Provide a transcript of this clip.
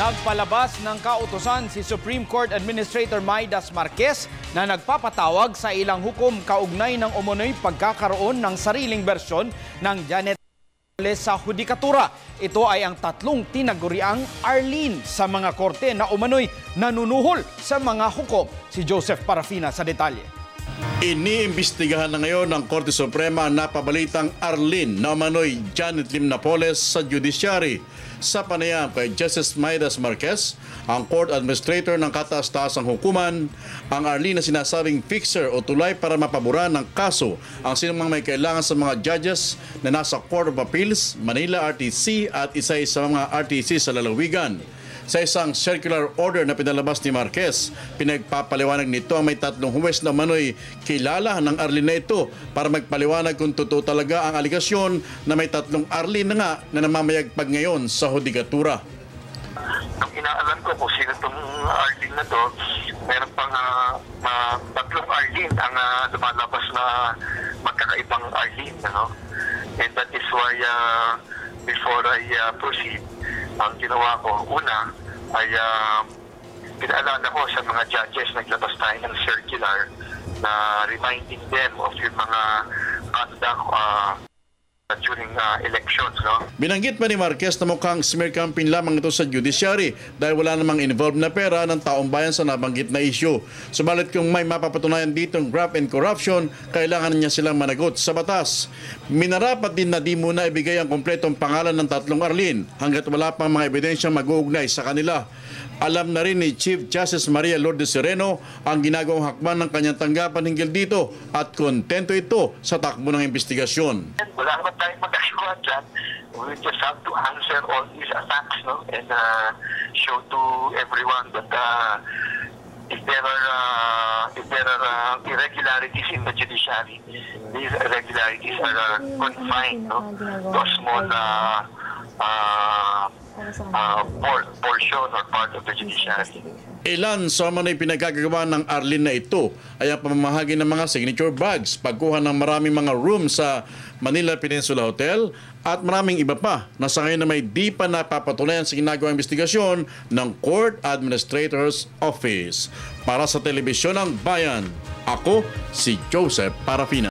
Nagpalabas ng kautusan si Supreme Court Administrator Maidas Marquez na nagpapatawag sa ilang hukom kaugnay ng umunoy pagkakaroon ng sariling bersyon ng Janet sa hudikatura. Ito ay ang tatlong tinaguriang Arlene sa mga korte na umano'y nanunuhol sa mga hukom. Si Joseph Parafina sa detalye. Iniimbestigahan na ngayon ng Korte Suprema na pabalitang Arlene na umano'y Janet Lim Napoles sa judiciary. Sa panayam kay Justice Maidas Marquez, ang court administrator ng kataas-taasang hukuman, ang Arlene na sinasabing fixer o tulay para mapabura ng kaso ang sinumang may kailangan sa mga judges na nasa Court of Appeals, Manila RTC at isa sa mga RTC sa lalawigan. Sa isang circular order na pinalabas ni Marquez, pinagpapaliwanag nito ang may tatlong huwes na manoy kilala ng Arlene na ito para magpaliwanag kung totoo talaga ang aligasyon na may tatlong Arlene na nga na namamayagpag ngayon sa hudikatura. Ang inaalam ko kung sino itong Arlene na to, meron pang tatlong Arlene ang lumalabas na magkakaibang Arlene. And that is why before I proceed, ang ginawa ko, una ay pinaalala ko sa mga judges, naglabas tayo ng circular na reminding them of yung mga conduct during elections. Binanggit pa ni Marquez na mukhang smear campaign lamang ito sa judiciary dahil wala namang involved na pera ng taong bayan sa nabanggit na issue. Subalit kung may mapapatunayan ditong graft and corruption, kailangan niya silang managot sa batas. Minarapat din na di muna ibigay ang kompletong pangalan ng tatlong Arlene hanggat wala pang mga ebidensyang mag-uugnay sa kanila. Alam na rin ni Chief Justice Maria Lourdes Sereno ang ginagawang hakbang ng kanyang tanggapan hinggil dito at kontento ito sa takbo ng investigasyon. Wala naman tayong magagawa dyan. We just have to answer all these attacks and show to everyone that if there are irregularities in the judiciary, these irregularities are confined to a small portion or part of the judiciary. Ilan sa mga pinagkagagawa ng Arlene na ito ay ang pamamahagi ng mga signature bags, pagkuha ng maraming mga rooms sa Manila Peninsula Hotel at maraming iba pa na sa ngayon na may di pa napapatunayan sa ginagawang investigasyon ng Court Administrator's Office. Para sa Telebisyon ng Bayan, ako si Joseph Parafina.